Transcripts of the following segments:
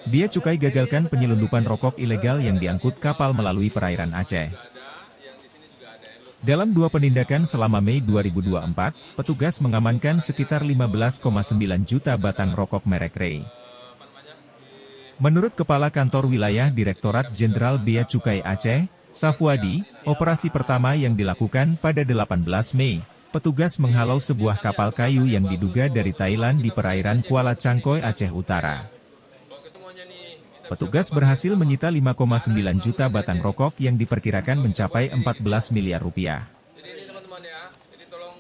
Bea Cukai gagalkan penyelundupan rokok ilegal yang diangkut kapal melalui perairan Aceh. Dalam dua penindakan selama Mei 2024, petugas mengamankan sekitar 15,9 juta batang rokok merek Rey. Menurut Kepala Kantor Wilayah Direktorat Jenderal Bea Cukai Aceh, Safwadi, operasi pertama yang dilakukan pada 18 Mei, petugas menghalau sebuah kapal kayu yang diduga dari Thailand di perairan Kuala Cangkoi, Aceh Utara. Petugas berhasil menyita 5,9 juta batang rokok yang diperkirakan mencapai 14 miliar rupiah.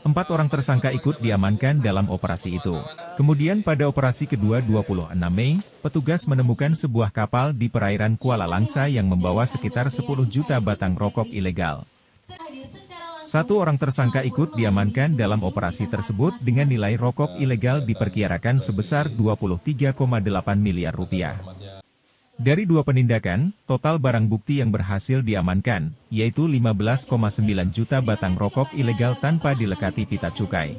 4 orang tersangka ikut diamankan dalam operasi itu. Kemudian pada operasi kedua 26 Mei, petugas menemukan sebuah kapal di perairan Kuala Langsa yang membawa sekitar 10 juta batang rokok ilegal. 1 orang tersangka ikut diamankan dalam operasi tersebut dengan nilai rokok ilegal diperkirakan sebesar 23,8 miliar rupiah. Dari dua penindakan, total barang bukti yang berhasil diamankan, yaitu 15,9 juta batang rokok ilegal tanpa dilekati pita cukai.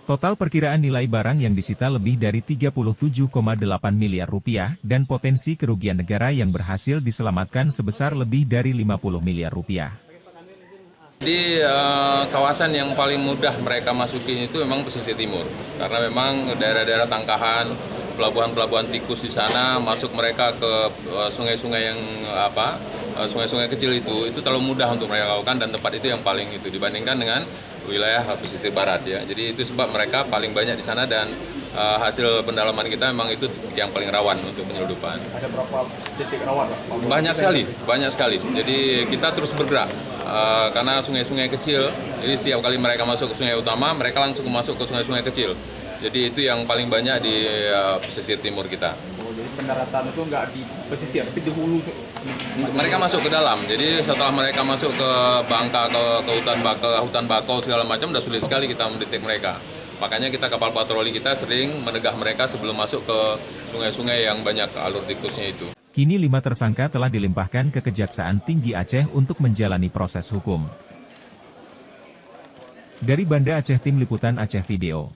Total perkiraan nilai barang yang disita lebih dari 37,8 miliar rupiah dan potensi kerugian negara yang berhasil diselamatkan sebesar lebih dari 50 miliar rupiah. Di kawasan yang paling mudah mereka masukin itu memang pesisir timur, karena memang daerah-daerah tangkahan, pelabuhan-pelabuhan tikus di sana, masuk mereka ke sungai-sungai yang sungai-sungai kecil itu terlalu mudah untuk mereka lakukan, dan tempat itu yang paling itu dibandingkan dengan wilayah pesisir barat ya. Jadi itu sebab mereka paling banyak di sana, dan hasil pendalaman kita memang itu yang paling rawan untuk penyelundupan. Ada berapa titik rawan? Banyak sekali. Jadi kita terus bergerak karena sungai-sungai kecil. Jadi setiap kali mereka masuk ke sungai utama, mereka langsung masuk ke sungai-sungai kecil. Jadi itu yang paling banyak di pesisir timur kita. Oh, jadi pendaratan itu nggak di pesisir, tapi di hulu. Mereka masuk ke dalam. Jadi setelah mereka masuk ke Bangka, ke hutan bakau segala macam, udah sulit sekali kita mendetek mereka. Makanya kita kapal patroli kita sering menegah mereka sebelum masuk ke sungai-sungai yang banyak alur tikusnya itu. Kini 5 tersangka telah dilimpahkan ke Kejaksaan Tinggi Aceh untuk menjalani proses hukum. Dari Banda Aceh, Tim Liputan Aceh Video.